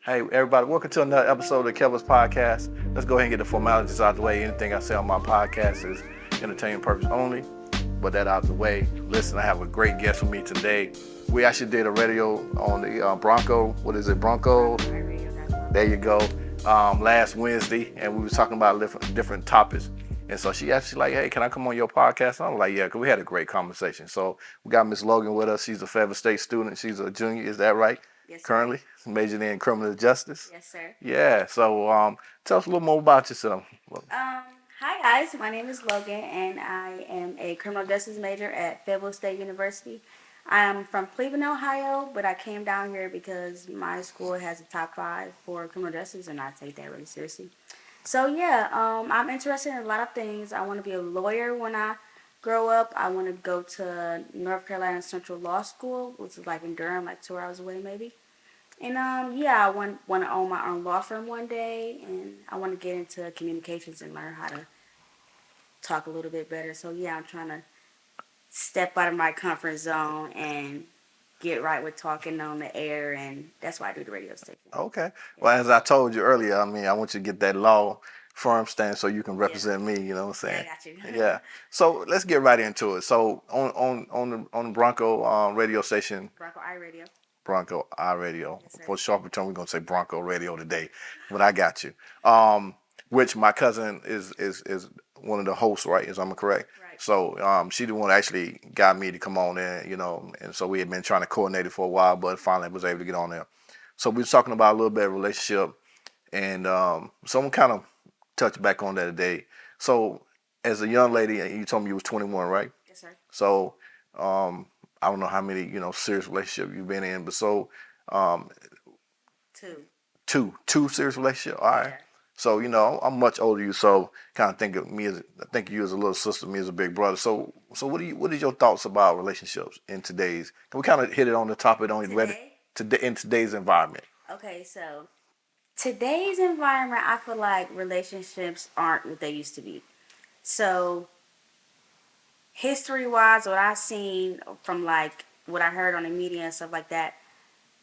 Hey, everybody, welcome to another episode of Kevin's Podcast. Let's go ahead and get the formalities out of the way. Anything I say on my podcast is entertainment purpose only. But that out of the way. Listen, I have a great guest with me today. We actually did a radio on the Bronco. What is it, Bronco? There you go. Last Wednesday, and we were talking about different topics. And so she actually like, hey, can I come on your podcast? And I was like, yeah, because we had a great conversation. So we got Miss Logan with us. She's a Fayetteville State student. She's a junior. Is that right? Yes, sir. Currently majoring in criminal justice. Yes, sir. Yeah. So tell us a little more about yourself. Hi guys, my name is Logan, and I am a criminal justice major at Fayetteville State University. I'm from Cleveland, Ohio, but I came down here because my school has a top 5 for criminal justice, and I take that really seriously. So yeah, I'm interested in a lot of things. I want to be a lawyer when I grow up. I want to go to North Carolina Central Law School, which is like in Durham, like 2 hours away maybe. And yeah, I want to own my own law firm one day, and I want to get into communications and learn how to talk a little bit better. So yeah, I'm trying to step out of my comfort zone and get right with talking on the air, and that's why I do the radio station. Okay. Well, as I told you earlier, I mean, I want you to get that law firm stand so you can represent me. You know what I'm Yeah, I saying? got you. Yeah. So let's get right into it. So on the Bronco radio station, Bronco I Radio. Bronco iRadio. Yes, sir. For sharper term, we're gonna say Bronco Radio today. But I got you. Which my cousin is one of the hosts, right? Is I'm correct? Right. So she the one that actually got me to come on there, you know, and so we had been trying to coordinate it for a while, but finally was able to get on there. So we was talking about a little bit of relationship, and someone kind of touched back on that today. So as a young lady, and you told me you was 21, right? Yes, sir. So I don't know how many serious relationships you've been in, but so um, 2. two serious relationships. All right. Yeah. So I'm much older than you, so kind of think of me as I think of you as a little sister, me as a big brother. So what is your thoughts about relationships in today's? Can we kind of hit it on the topic on today in today's environment? Okay, so today's environment, I feel like relationships aren't what they used to be. So history wise, what I've seen from like what I heard on the media and stuff like that,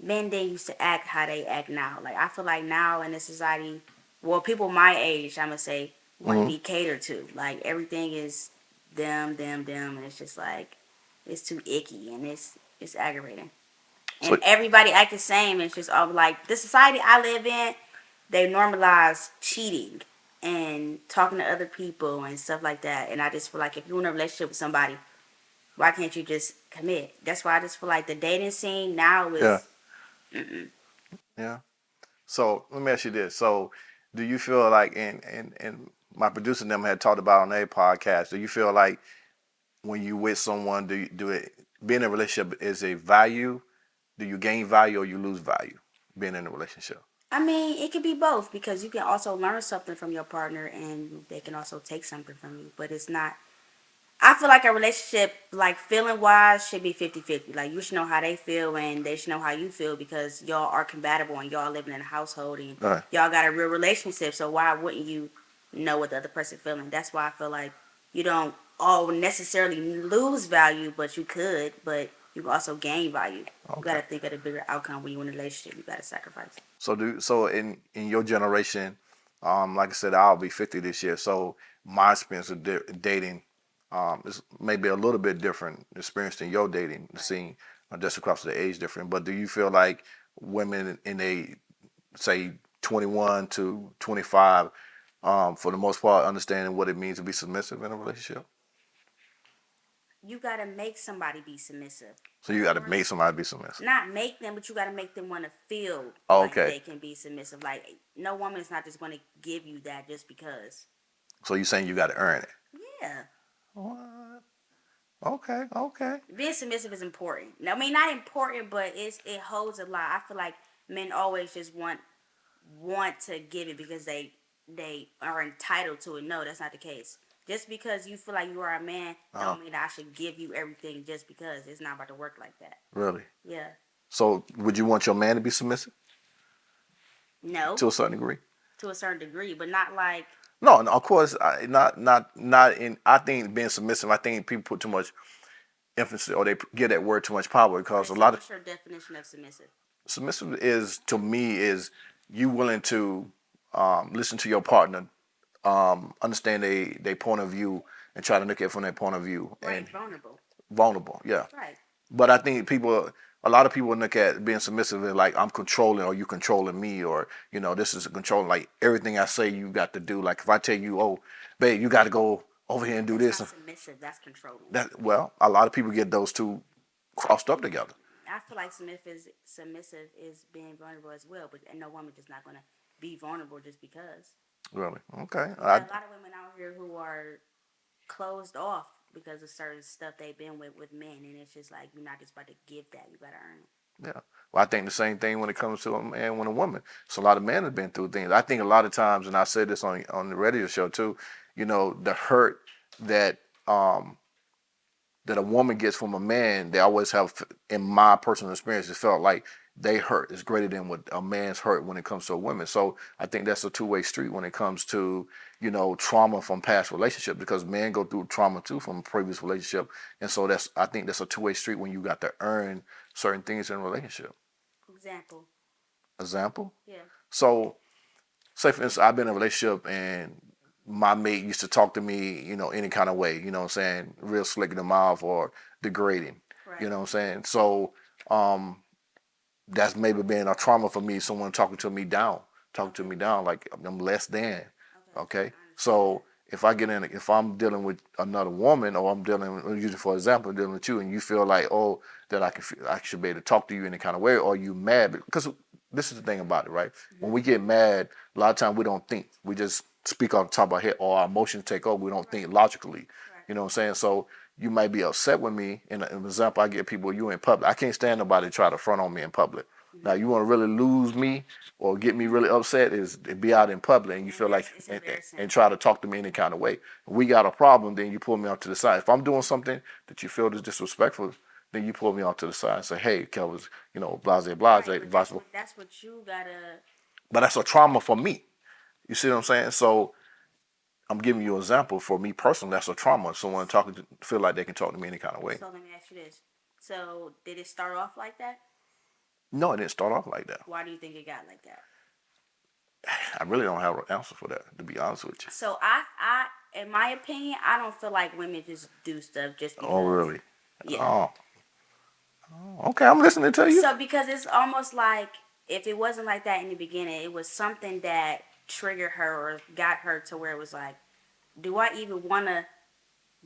men didn't used to act how they act now. Like I feel like now in this society, well, people my age, I'm gonna say, want to be catered to. Like everything is them, and it's just like it's too icky and it's aggravating. So And everybody act the same. It's just all like the society I live in. They normalize cheating and talking to other people and stuff like that. And I just feel like if you're in a relationship with somebody, why can't you just commit? That's why I just feel like the dating scene now yeah, is. Mm-mm. yeah. So let me ask you this. So do you feel like and my producer and them had talked about on their podcast, do you feel like when you with someone, do it being in a relationship is a value? Do you gain value or you lose value being in a relationship? I mean, it could be both because you can also learn something from your partner and they can also take something from you. But it's not. I feel like a relationship, like feeling wise, should be 50-50. Like you should know how they feel and they should know how you feel because y'all are compatible and y'all living in a household and All right. y'all got a real relationship. So why wouldn't you know what the other person feeling? That's why I feel like you don't all necessarily lose value, but you could, but you can also gain value. You got to think of the bigger outcome when you're in a relationship. You got to sacrifice. So in your generation, like I said, I'll be 50 this year. So my experience with dating is maybe a little bit different experience than your dating scene, just across the age different. But do you feel like women in a say 21 to 25, for the most part, understanding what it means to be submissive in a relationship? You got to make somebody be submissive. So you got to make somebody be submissive. Not make them, but you got to make them want to feel Oh, like okay. they can be submissive. Like no woman is not just going to give you that just because. So you're saying you got to earn it? Yeah, What? Okay, okay. being submissive is important. I mean, not important, but it holds a lot. I feel like men always just want to give it because they are entitled to it. No, that's not the case. Just because you feel like you are a man, don't mean that I should give you everything just because it's not about to work like that. Really? Yeah. So would you want your man to be submissive No, to a certain degree? to a certain degree, but not like. No, of course, not in. I think being submissive. I think people put too much emphasis, or they give that word too much power because a lot of What's your definition of submissive? submissive is to me is you willing to listen to your partner, understand they point of view, and try to look at it from their point of view. And Right, vulnerable. vulnerable, yeah. Right. But I think a lot of people look at being submissive as like I'm controlling, or you controlling me, or this is a controlling. Like everything I say, you got to do. Like if I tell you, oh, babe, you got to go over here and do That's this. not submissive. That's controlling. That well, a lot of people get those two crossed up together. I feel like submissive is being vulnerable as well, but and no woman just not gonna be vulnerable just because. Really? Okay. You got a lot of women out here who are closed off because of certain stuff they've been with men, and it's just like you're not just about to give that. You gotta earn it. Yeah. Well, I think the same thing when it comes to a man and a woman. So a lot of men have been through things. I think a lot of times, and I said this on the radio show too, the hurt that um that a woman gets from a man, they always have, in my personal experience, it felt like they hurt is greater than what a man's hurt when it comes to a woman. So I think that's a two-way street when it comes to, trauma from past relationships, because men go through trauma too from a previous relationship. And so I think that's a two-way street when you got to earn certain things in a relationship. Example. Example? Yeah. So say for instance, I've been in a relationship and my mate used to talk to me, any kind of way, what I'm saying, real slick in the mouth or degrading, Right. what I'm saying. So that's maybe been a trauma for me. Someone talking to me down like I'm less than. Okay, so if I'm dealing with another woman, or I'm using for example, dealing with you, and you feel like, oh, that I should be able to talk to you any kind of way, or you mad, because this is the thing about it, right? When we get mad, a lot of times we don't think, we just speak off the top of our head, or our emotions take over. We don't think logically. You know what I'm saying? So you might be upset with me. And an example I give people, you in public. I can't stand nobody try to front on me in public. Now, you want to really lose me or get me really upset is to be out in public and you feel like, and try to talk to me any kind of way. If we got a problem, then you pull me off to the side. If I'm doing something that you feel is disrespectful, then you pull me off to the side and say, hey, Kelvis, blase, blase, Right, that's what you gotta. but that's a trauma for me. You see what I'm saying? So I'm giving you an example. For me personally, that's a trauma. Someone feel like they can talk to me any kind of way. So let me ask you this: so did it start off like that? No, it didn't start off like that. Why do you think it got like that? I really don't have an answer for that, to be honest with you. So in my opinion, I don't feel like women just do stuff just because. Oh, really? Yeah. Oh, okay. I'm listening to you. So because it's almost like if it wasn't like that in the beginning, it was something that triggered her or got her to where it was like, do I even want to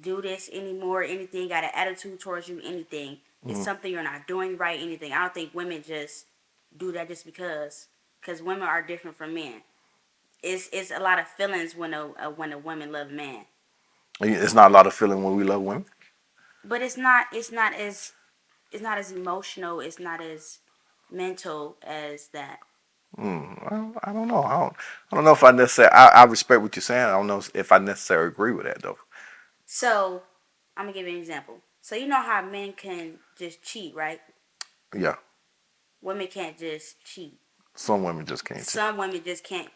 do this anymore? Anything, got an attitude towards you? Anything? It's something you're not doing right. Anything? I don't think women just do that just because women are different from men. It's a lot of feelings when a woman love a man. It's not a lot of feeling when we love women. But it's not as emotional. It's not as mental as that. Well, I don't know. I don't know if I necessarily. I respect what you're saying. I don't know if I necessarily agree with that though. So I'm gonna give you an example. So you know how men can just cheat, right? Yeah. Women can't just cheat. Some women just can't. Some women just can't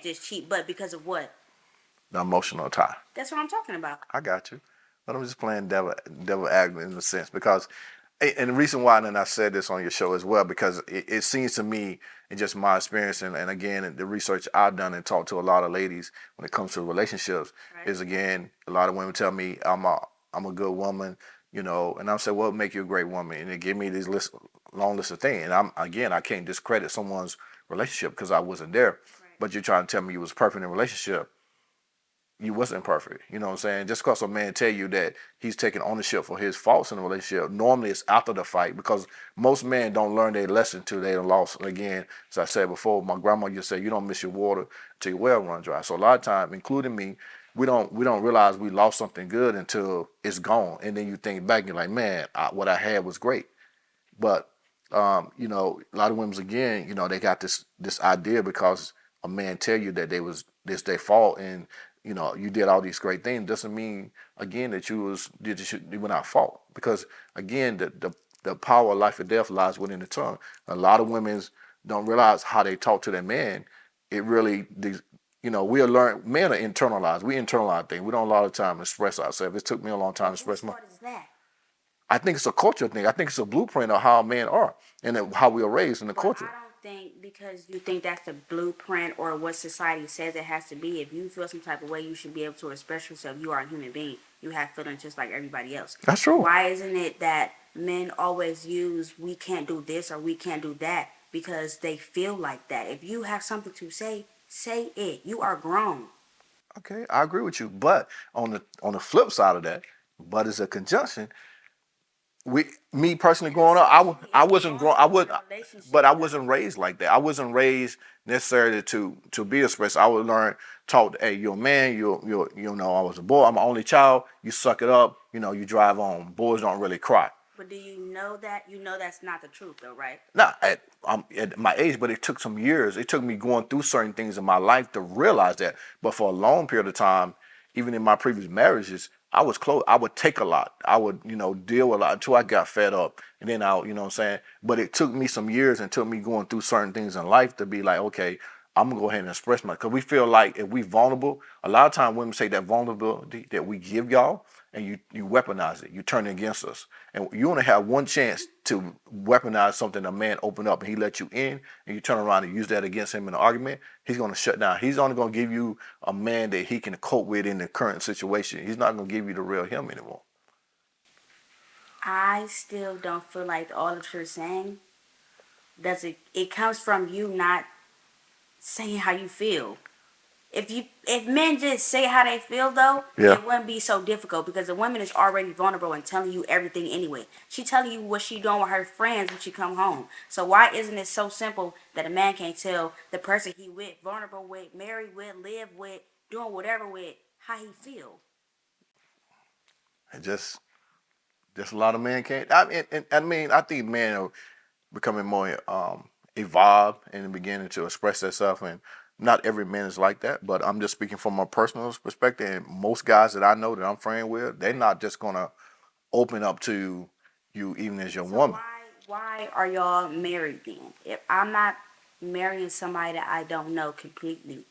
just cheat, but because of what? The emotional tie. That's what I'm talking about. I got you. But I'm just playing devil advocate in a sense, because, and the reason why, and I said this on your show as well, because it seems to me, in just my experience, and again, the research I've done and talked to a lot of ladies when it comes to relationships, Right. is again, a lot of women tell me I'm a good woman, and I'm saying, what would make you a great woman? And they give me this long list of things. And I can't discredit someone's relationship because I wasn't there. Right. But you're trying to tell me you was perfect in a relationship. You wasn't perfect. You know what I'm saying? Just because a man tell you that he's taking ownership for his faults in a relationship, normally it's after the fight, because most men don't learn their lesson till they lost. And again, as I said before, my grandma used to say, you don't miss your water till your well run dry. So a lot of time, including me, we don't realize we lost something good until it's gone. And then you think back and you're like, man, what I had was great. But a lot of women again, they got this idea because a man tell you that this their fault, and you did all these great things, doesn't mean again that you were not fault, because again the power of life and death lies within the tongue. A lot of women don't realize how they talk to their man. It really, we'll learn. Men are internalized. We internalize things. We don't a lot of time express ourselves. It took me a long time to express my. What is that? I think it's a culture thing. I think it's a blueprint of how men are and how we are raised in the culture. I don't think because you think that's the blueprint or what society says it has to be. If you feel some type of way, you should be able to express yourself. You are a human being. You have feelings just like everybody else. That's true. Why isn't it that men always use we can't do this or we can't do that because they feel like that? If you have something to say it. You are grown. Okay, I agree with you. But on the flip side of that, but as a conjunction, me personally And growing up, especially I if you're wasn't grown I vulnerable would in a but I relationship, though. wasn't raised like that. I wasn't raised necessarily to be expressed. I was learn taught, hey, you're a man, I was a boy, I'm an only child, you suck it up, you drive on. Boys don't really cry. But do you know that? You know that's not the truth, though, right? Not at my age, but it took some years. It took me going through certain things in my life to realize that. But for a long period of time, even in my previous marriages, I was close. I would take a lot. I would, deal with a lot until I got fed up. And then what I'm saying? But it took me some years and took me going through certain things in life to be like, okay, I'm gonna go ahead and express my, because we feel like if we vulnerable, a lot of time women say that vulnerability that we give y'all and you weaponize it, you turn it against us. And you only have one chance to weaponize something. A man open up and he let you in, and you turn around and use that against him in an argument, he's gonna shut down. He's only gonna give you a man that he can cope with in the current situation. He's not gonna give you the real him anymore. I still don't feel like all that you're saying does it. It comes from you not saying how you feel. If men just say how they feel though, Yeah. it wouldn't be so difficult because the woman is already vulnerable and telling you everything anyway. She telling you what she doing with her friends when she come home. So why isn't it so simple that a man can't tell the person he with, vulnerable with, married with, live with, doing whatever with, how he feel? And just a lot of men can't. I mean, I think men are becoming more evolved and beginning to express themselves, and not every man is like that. But I'm just speaking from a personal perspective. And most guys that I know that I'm friends with, they're not just gonna open up to you even as your So woman. why are y'all married then? If I'm not marrying somebody that I don't know completely,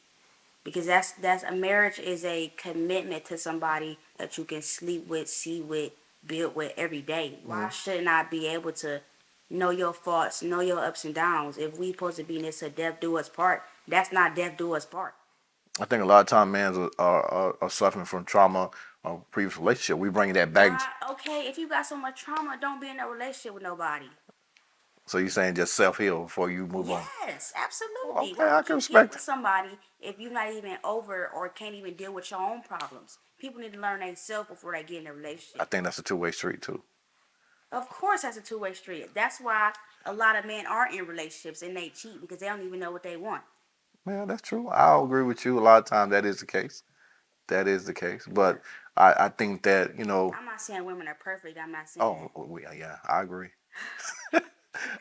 because that's a marriage is a commitment to somebody that you can sleep with, see with, build with every day. Why Mhm. shouldn't I be able to know your faults, know your ups and downs? If we supposed to be in this a death do us part, that's not death do us part. I think a lot of time men are suffering from trauma or previous relationship. We bring that baggage. Why? Okay, if you got so much trauma, don't be in a relationship with nobody. So you're saying just self heal before you move on. Yes, absolutely. Okay, Why I would can you get respect with it. somebody if you're not even over or can't even deal with your own problems? People need to learn themselves before they get in a I relationship. think that's a two-way street too. Of course, that's a two-way street. That's why a lot of men are in relationships and they cheat because they don't even know what they want. Yeah, that's true. I'll agree with you. A lot of times that is the case. That is the case. But I think that, I'm not saying women are perfect. I'm not saying oh, that. yeah, I agree.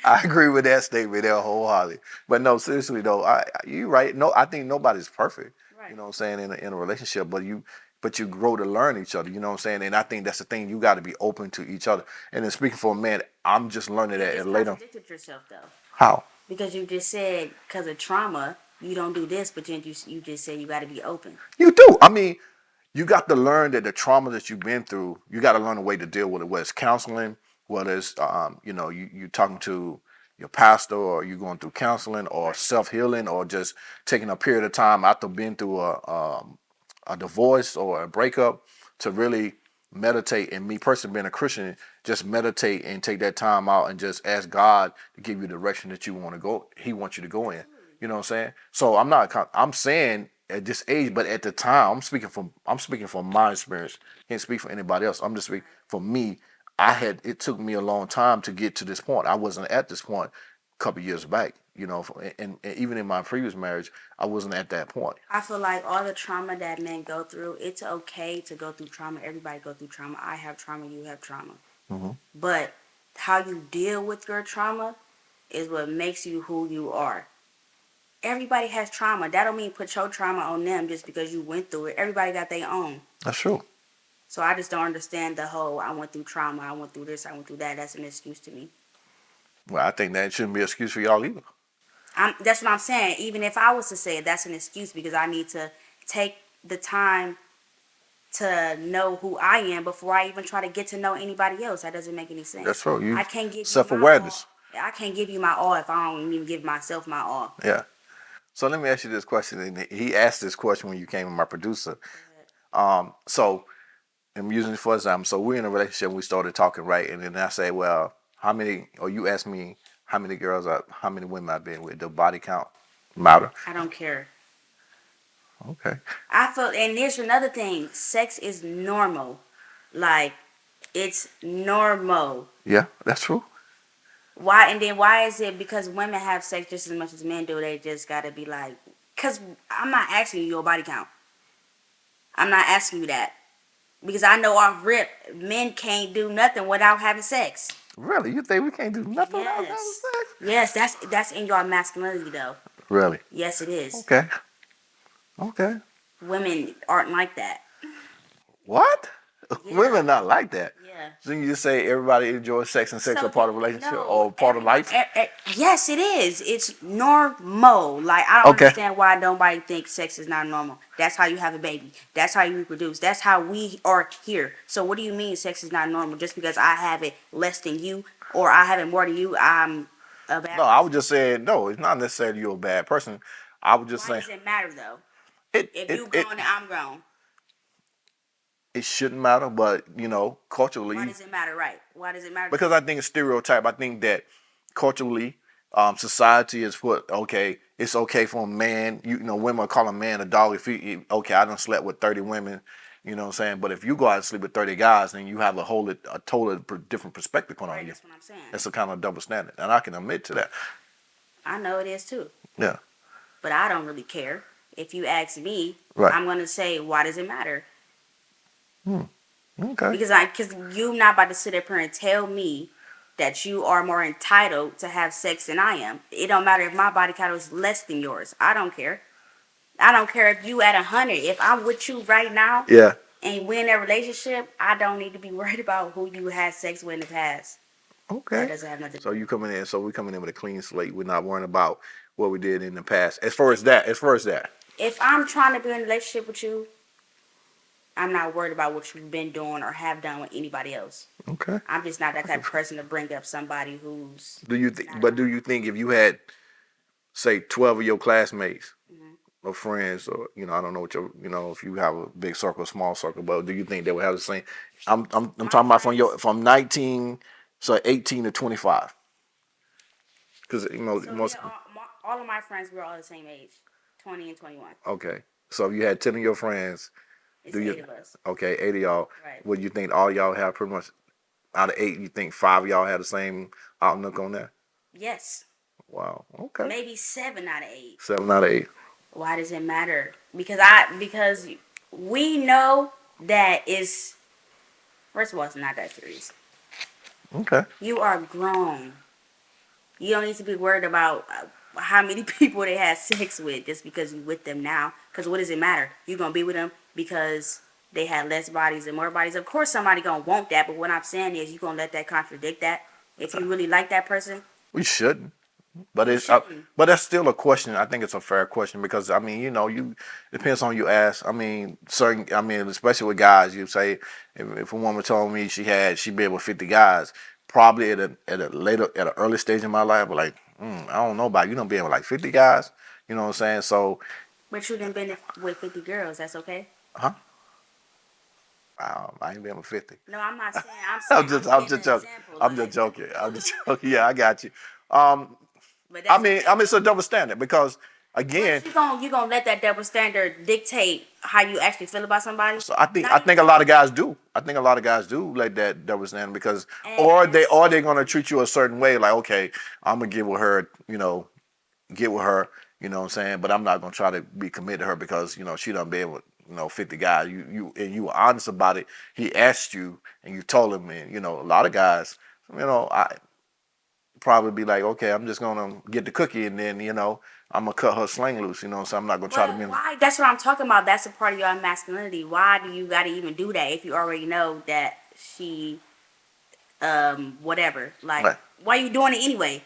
I agree with that statement there wholeheartedly. But no, seriously though, you right. No, I think nobody's perfect. You Right. know what I'm saying, in a relationship, but you grow to learn each other. You know what I'm saying, and I think that's the thing. You got to be open to each other. And then speaking for a man, I'm just learning You that just at later. contradicted yourself though, How? because you just said because of trauma you don't do this, but then you just said you got to be open. You do. I mean, you got to learn that the trauma that you've been through, you got to learn a way to deal with it. Whether it's counseling, whether it's you talking to your pastor, or you going through counseling, or Right. self healing, or just taking a period of time after being through a divorce or a breakup to really meditate. And me personally, being a Christian, just meditate and take that time out and just ask God to give you the direction that you want to go. He wants you to go in. Absolutely. You know what I'm saying? So I'm saying at this age, but at the time, I'm speaking from my experience. Can't speak for anybody else. I'm just speaking Right. for me. It took me a long time to get to this point. I wasn't at this point a couple years back. And even in my previous marriage, I wasn't at that point. I feel like all the trauma that men go through, it's okay to go through trauma. Everybody go through trauma. I have trauma. You have trauma. Hmm. But how you deal with your trauma is what makes you who you are. Everybody has trauma. That don't mean put your trauma on them just because you went through it. Everybody got their own. That's true. So I just don't understand the whole I went through trauma, I went through this, I went through that. That's an excuse to me. Well, I think that shouldn't be an excuse for y'all either. That's what I'm saying. Even if I was to say it, that's an excuse because I need to take the time to know who I am before I even try to get to know anybody else. That doesn't make any That's sense. true. You I can't give you self my all. awareness. I can't give you my all if I don't even give myself my all. Yeah. So let me ask you this question. And he asked this question when you came, my producer. So I'm using it for example. So we're in a relationship. And we started talking, right? And then I say, well, how many? Or you ask me how many how many women I've been with. The body count matter? I don't care. Okay. I feel, and there's another thing. Sex is normal. Like, it's normal. Yeah, that's true. Why, and then why is it because women have sex just as much as men do? They just gotta be like, because I'm not asking you your body count. I'm not asking you that. Because I know off rip, men can't do nothing without having sex. Really? You think we can't do nothing without having Yes. sex? Yes, that's in your masculinity though. Really? Yes, it is. Okay. Okay. Women aren't like that. What? Yeah. Women not like that. Yeah. So you just say everybody enjoys sex and sex So are part of a relationship no, or part of life? yes, it is. It's normal. Like I don't Okay. understand why nobody thinks sex is not normal. That's how you have a baby. That's how you reproduce. That's how we are here. So what do you mean sex is not normal? Just because I have it less than you or I have it more than you, I'm a bad No, I person? was just saying no. It's not necessarily you're a bad person. I was just Why saying does it matter though? it If it you it, grown and I'm grown, it shouldn't matter, but why culturally, does it matter, right? Why does it matter to because you? I think it's stereotype. I think that culturally, society is put okay. It's okay for a man. Women call a man a dog if okay. I done slept with 30 women. You know what I'm saying? But if you go out and sleep with 30 guys, then you have a totally different perspective put on Right, you. that's what I'm saying. That's a kind of double standard, and I can admit to that. I know it is too. Yeah. But I don't really care. If you ask me, Right. I'm gonna say, why does it matter? Hmm. Okay. Because you're not about to sit up here and tell me that you are more entitled to have sex than I am. It don't matter if my body count is less than yours. I don't care. I don't care if you at 100. If I'm with you right now Yeah. and we're in a relationship, I don't need to be worried about who you had sex with in the past. That Okay. doesn't have nothing to So do you with me. coming in. So we coming in with a clean slate. We're not worrying about what we did in the past. As far as that. As far as that. If I'm trying to be in a relationship with you, I'm not worried about what you've been doing or have done with anybody else. Okay. I'm just not that type of person to bring up somebody who's Do you think? not But in do you think if you had, say, 12 of your classmates my. or friends, or I don't know what if you have a big circle, small circle, but do you think they would have the same? I'm My talking about friends. from 19, so 18 to 25, because So most. all of my friends were all the same age, 20 and 21. Okay. So if you had 10 of your friends, It's do you? eight of us. Okay, 8 of y'all. Right. Would you think all y'all have pretty much out of 8? You think 5 of y'all had the same outlook on that? Yes. Wow. Okay. Maybe 7 out of 8. 7 out of 8. Why does it matter? Because we know that it's first of all it's not that serious. Okay. You are grown. You don't need to be worried about how many people they had sex with just because you with them now. Because what does it matter? You gonna be with them because they had less bodies and more bodies. Of course, somebody gonna want that. But what I'm saying is, you gonna let that contradict that. If you really like that person, We shouldn't. But you shouldn't. but that's still a question. I think it's a fair question because I mean, you depends on you ask. I mean, especially with guys, you say if a woman told me she been with 50 guys, probably at an early stage in my life, but like, I don't know about you don't being with like 50 guys. You know what I'm saying? So, But you done been with 50 girls. That's okay. huh? I ain't been with 50. No, I'm not saying. I'm I'm giving just an joking. example. I'm just Like, joking. I'm just joking. Yeah, I got you. Um, but I that's mean, okay. it's a double standard because again. But you gonna let that double standard dictate how you actually feel about somebody? So I think Not I even think a talk. lot of guys do. I think a lot of guys do like that double standard because Ass. or they're gonna treat you a certain way, like, okay, I'm gonna get with her, get with her, you know what I'm saying? But I'm not gonna try to be committed to her because, she done been with, 50 guys. You were honest about it. He asked you and you told him, and a lot of guys, I probably be like, okay, I'm just gonna get the cookie and then, I'm gonna cut her sling loose, so I'm not gonna try to But be. why? That's what I'm talking about. That's a part of your masculinity. Why do you gotta even do that if you already know that she, whatever? Like, Right. why you doing it anyway?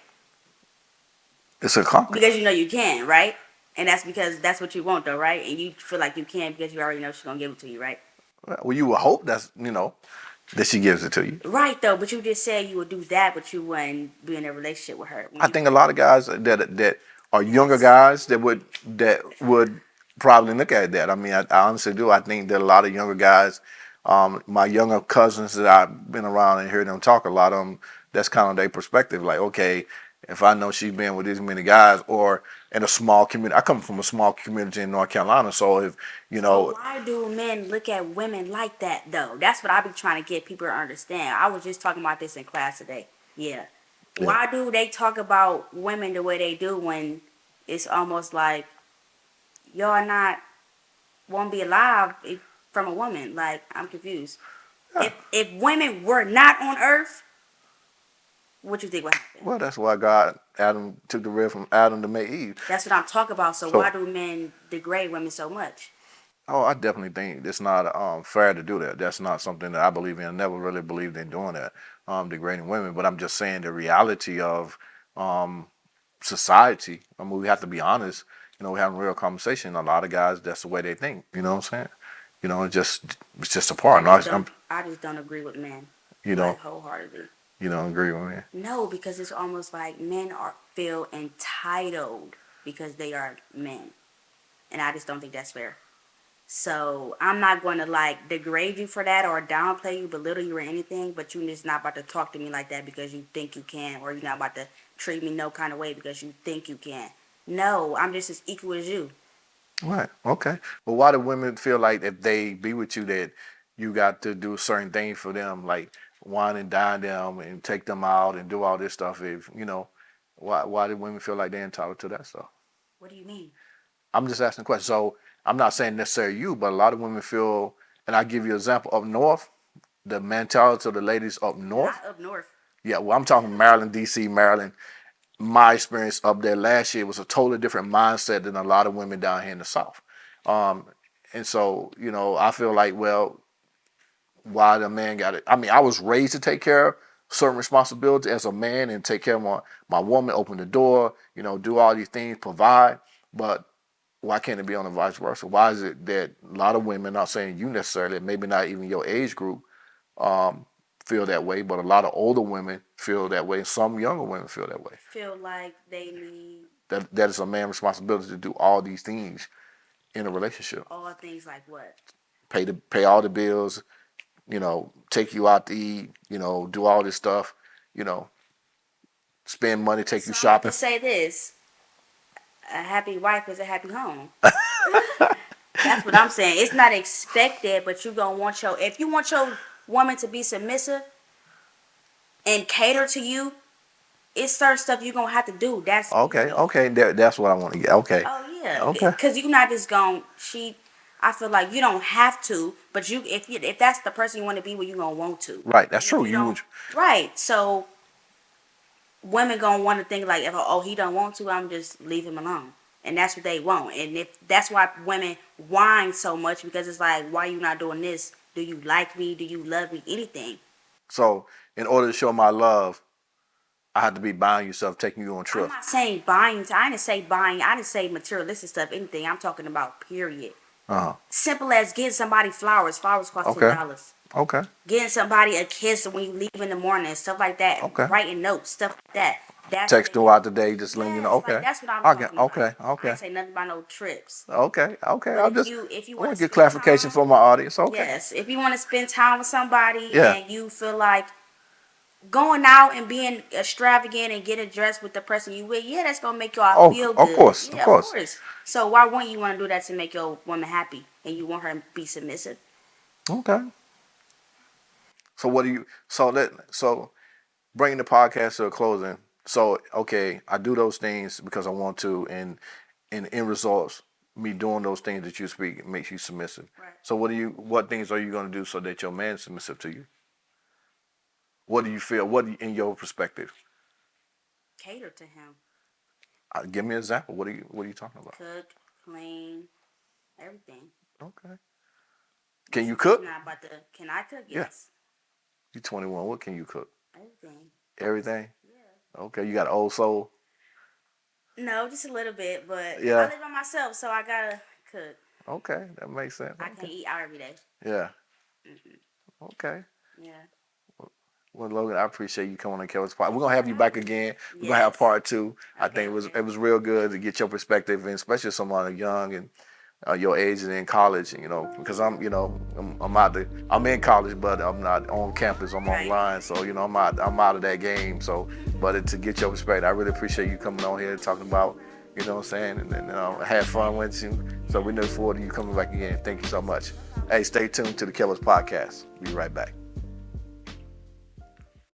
It's a compliment. Because you know you can, right? And that's because that's what you want, though, right? And you feel like you can because you already know she's gonna give it to you, right? Well, you would hope that's, That she gives it to you. Right though, but you just said you would do that, but you wouldn't be in a relationship with her. I think a lot of guys that are younger guys that would probably look at that. I mean, I honestly do. I think that a lot of younger guys, my younger cousins that I've been around and hear them talk, a lot of them, that's kind of their perspective. Like, okay, if I know she's been with these many guys, or in a small community, I come from a small community in North Carolina, so if you So know, why do men look at women like that though? That's what I be trying to get people to understand. I was just talking about this in class today. Yeah. yeah, Why do they talk about women the way they do when it's almost like y'all not won't be alive from a woman? Like I'm confused. yeah. If women were not on Earth, what you think would happen? Well, that's why God Adam took the rib from Adam to make Eve. That's what I'm talking about. So why So do men degrade women so much? oh, I definitely think it's not fair to do that. That's not something that I believe in. I never really believed in doing that, degrading women. But I'm just saying the reality of um, society. I mean, we have to be honest. We're having a real conversation. A lot of guys, that's the way they think. You know what I'm saying? It's just a part. No, I just don't agree with men you like know, wholeheartedly. you don't agree with me. No, because it's almost like men are feel entitled because they are men, and I just don't think that's fair. So I'm not going to like degrade you for that or downplay you, belittle you or anything. But you're just not about to talk to me like that because you think you can, or you're not about to treat me no kind of way because you think you can. No, I'm just as equal as you. Right. Okay. But why do women feel like if they be with you that you got to do certain things for them, like wine and dine them and take them out and do all this stuff? If why do women feel like they're entitled to that stuff? What do you mean? I'm just asking a question. So I'm not saying necessarily you, but a lot of women feel, and I give you an example up north, the mentality of the ladies up north. Not up north. Yeah, well, I'm talking Maryland, D.C., Maryland. My experience up there last year was a totally different mindset than a lot of women down here in the South. Um, and so, I feel like, well, why the man got it? I mean, I was raised to take care of certain responsibility as a man and take care of my woman, open the door, do all these things, provide. But why can't it be on the vice versa? Why is it that a lot of women, not saying you necessarily, maybe not even your age group, um, feel that way, but a lot of older women feel that way, and some younger women feel that way. Feel like they need That is a man's responsibility to do all these things in a relationship. all things like what? Pay all the bills, take you out to eat, do all this stuff, you know, spend money, take you So I have to shopping. say this: a happy wife is a happy home. That's what I'm saying. It's not expected, but you gonna want if you want your woman to be submissive and cater to you, it's certain stuff you gonna have to do. That's Okay, me. okay, that's what I want to get. Okay, Oh yeah, okay, because you're not just gonna cheat. I feel like you don't have to, but if that's the person you want to be with, you gonna want to. right, that's And if true. you don't, right? So women gonna want to think like, if oh he don't want to, I'm just leave him alone, and that's what they want. And if that's why women whine so much because it's like, why you not doing this? Do you like me? Do you love me? Anything. So in order to show my love, I have to be buying you stuff, taking you on I'm trips. not saying buying. I didn't say buying. I didn't say materialistic stuff. Anything. I'm talking about period. Uh huh. Simple as getting somebody flowers. Flowers cost Okay. $10. Okay. Getting somebody a kiss when you leave in the morning, stuff like that. Okay. Writing notes, stuff like that. That's Text making. throughout the day, just letting you know. Yes, like Okay. that's what I'm Okay. talking about. Okay. I Okay. ain't say nothing about no trips. Okay. Okay. But if you I want want to to get spend clarification time, for my audience. Okay. yes, if you want to spend time with somebody Yeah. and you feel like going out and being extravagant and getting dressed with the person you with, yeah, that's gonna make y'all Oh, feel of good. course. Of Yeah, of course. course. So why wouldn't you want to do that to make your woman happy and you want her to be submissive? Okay. So what do you? So bringing the podcast to a closing. So okay, I do those things because I want to, and in end results, me doing those things that you speak makes you submissive. Right. So what things are you going to do so that your man is submissive to you? What do you feel? In your perspective? Cater to him. Give me an example. What are you talking about? Cook, clean, everything. Okay. Can But you you're cook? not about to. Can I cook? Yeah. Yes. You're 21. What can you cook? Everything. Everything. Yeah. Okay. You got an old soul. No, just a little bit, but I Yeah. live by myself, so I gotta cook. Okay. That makes sense. I can't Okay. eat out every day. Yeah. Mm-mm. Okay. Yeah. Well, Logan, I appreciate you coming on Kelly's Pod. We're gonna have you back again. We're gonna have Yes. part two. I Okay. think Okay. it was real good to get your perspective, and especially someone young and your age and in college. And, because I'm in college, but I'm not on campus. I'm Right. online, so I'm out of that game. So, but to get your perspective, I really appreciate you coming on here talking about, what I'm saying, and I had fun with you. So we look forward to you coming back again. Thank you so much. Hey, stay tuned to the Kelly's Podcast. Be right back.